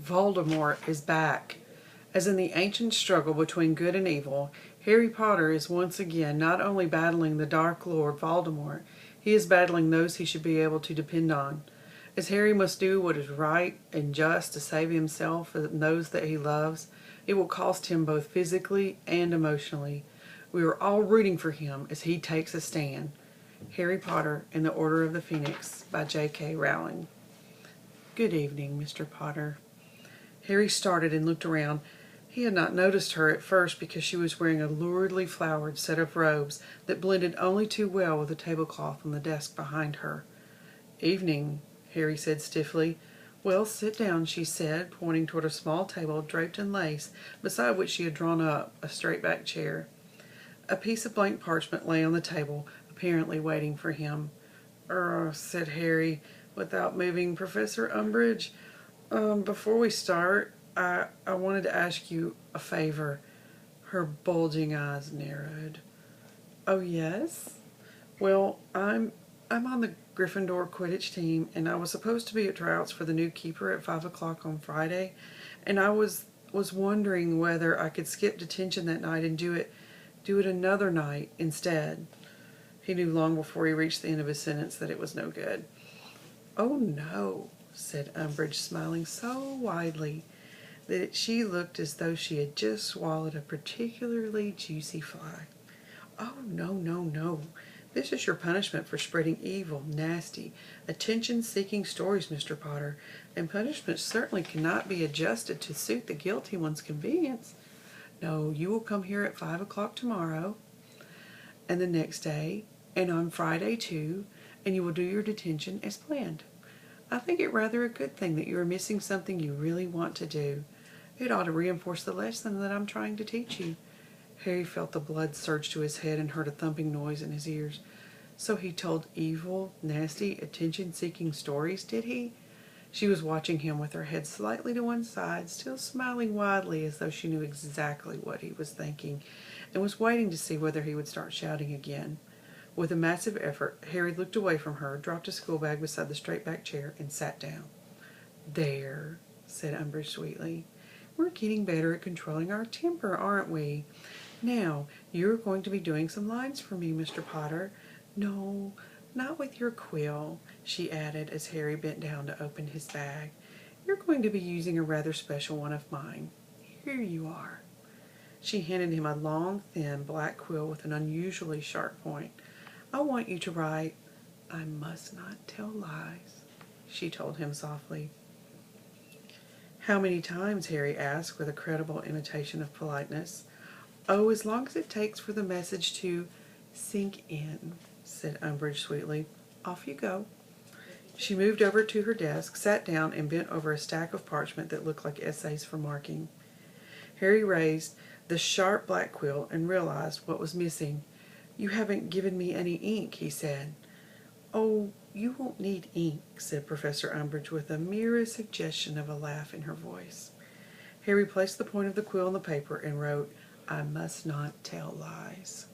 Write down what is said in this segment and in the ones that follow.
Voldemort is back. As in the ancient struggle between good and evil, Harry Potter is once again not only battling the Dark Lord Voldemort, he is battling those he should be able to depend on. As Harry must do what is right and just to save himself and those that he loves, it will cost him both physically and emotionally. We are all rooting for him as he takes a stand. Harry Potter and the Order of the Phoenix by J.K. Rowling. Good evening, Mr. Potter. Harry started and looked around. He had not noticed her at first because she was wearing a luridly flowered set of robes that blended only too well with the tablecloth on the desk behind her. Evening, Harry said stiffly. Well, sit down, she said, pointing toward a small table draped in lace, beside which she had drawn up a straight-backed chair. A piece of blank parchment lay on the table, apparently waiting for him. Said Harry, without moving. Professor Umbridge, before we start, I wanted to ask you a favor. Her bulging eyes narrowed. Oh, yes? Well, I'm on the Gryffindor Quidditch team, and I was supposed to be at tryouts for the new keeper at 5 o'clock on Friday, and I was wondering whether I could skip detention that night and do it another night instead. He knew long before he reached the end of his sentence that it was no good. Oh, no, said Umbridge, smiling so widely that she looked as though she had just swallowed a particularly juicy fly. Oh, no, no, no. This is your punishment for spreading evil, nasty, attention-seeking stories, Mr. Potter, and punishment certainly cannot be adjusted to suit the guilty one's convenience. No, you will come here at 5 o'clock tomorrow, and the next day, and on Friday too, and you will do your detention as planned. I think it rather a good thing that you are missing something you really want to do. It ought to reinforce the lesson that I'm trying to teach you. Harry felt the blood surge to his head and heard a thumping noise in his ears. So he told evil, nasty, attention-seeking stories, did he? She was watching him with her head slightly to one side, still smiling widely as though she knew exactly what he was thinking, and was waiting to see whether he would start shouting again. With a massive effort, Harry looked away from her, dropped his schoolbag beside the straight-back chair, and sat down. There, said Umbridge sweetly. We're getting better at controlling our temper, aren't we? Now, you're going to be doing some lines for me, Mr. Potter. No, not with your quill, she added as Harry bent down to open his bag. You're going to be using a rather special one of mine. Here you are. She handed him a long, thin, black quill with an unusually sharp point. I want you to write, I must not tell lies, she told him softly. How many times? Harry asked with a credible imitation of politeness. Oh, as long as it takes for the message to sink in, said Umbridge sweetly. Off you go. She moved over to her desk, sat down, and bent over a stack of parchment that looked like essays for marking. Harry raised the sharp black quill and realized what was missing. You haven't given me any ink, he said. Oh, you won't need ink, said Professor Umbridge with a merest suggestion of a laugh in her voice. Harry placed the point of the quill on the paper and wrote, I must not tell lies.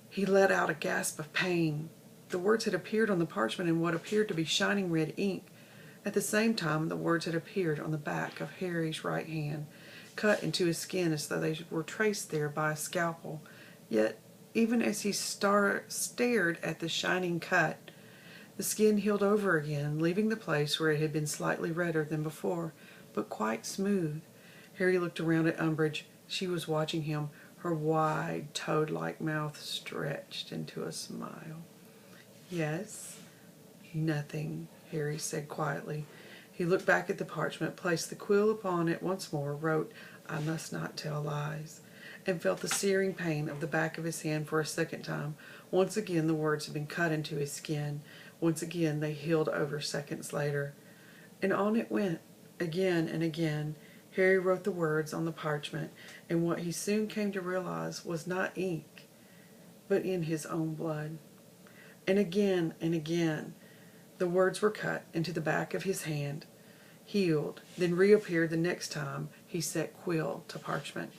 He let out a gasp of pain. The words had appeared on the parchment in what appeared to be shining red ink. At the same time, the words had appeared on the back of Harry's right hand, cut into his skin as though they were traced there by a scalpel. Yet, even as he stared at the shining cut, the skin healed over again, leaving the place where it had been slightly redder than before, but quite smooth. Harry looked around at Umbridge. She was watching him, her wide, toad-like mouth stretched into a smile. Yes? Nothing, Harry said quietly. He looked back at the parchment, placed the quill upon it once more, wrote, I must not tell lies, and felt the searing pain of the back of his hand for a second time. Once again the words had been cut into his skin. Once again they healed over seconds later. And on it went, again and again. Harry wrote the words on the parchment, and what he soon came to realize was not ink, but in his own blood. And again, the words were cut into the back of his hand, healed, then reappeared the next time he set quill to parchment.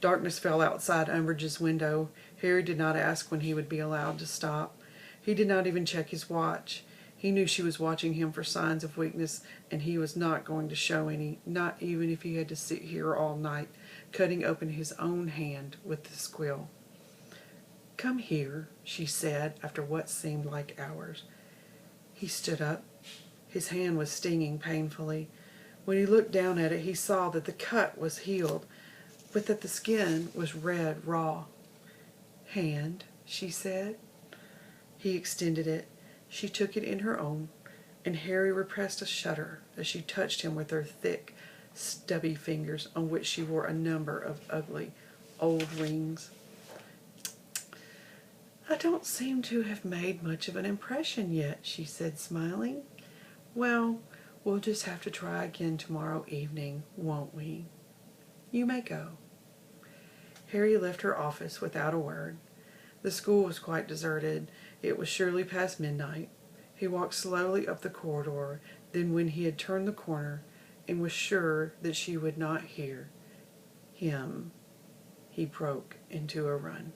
Darkness fell outside Umbridge's window. Harry did not ask when he would be allowed to stop. He did not even check his watch. He knew she was watching him for signs of weakness, and he was not going to show any, not even if he had to sit here all night, cutting open his own hand with the squill. "Come here," she said, after what seemed like hours. He stood up. His hand was stinging painfully. When he looked down at it, he saw that the cut was healed, but that the skin was red raw. "Hand," she said. He extended it. She took it in her own, and Harry repressed a shudder as she touched him with her thick, stubby fingers on which she wore a number of ugly, old rings. "I don't seem to have made much of an impression yet," she said, smiling. "Well, we'll just have to try again tomorrow evening, won't we? You may go." Harry left her office without a word. The school was quite deserted. It was surely past midnight. He walked slowly up the corridor. Then, when he had turned the corner and was sure that she would not hear him, he broke into a run.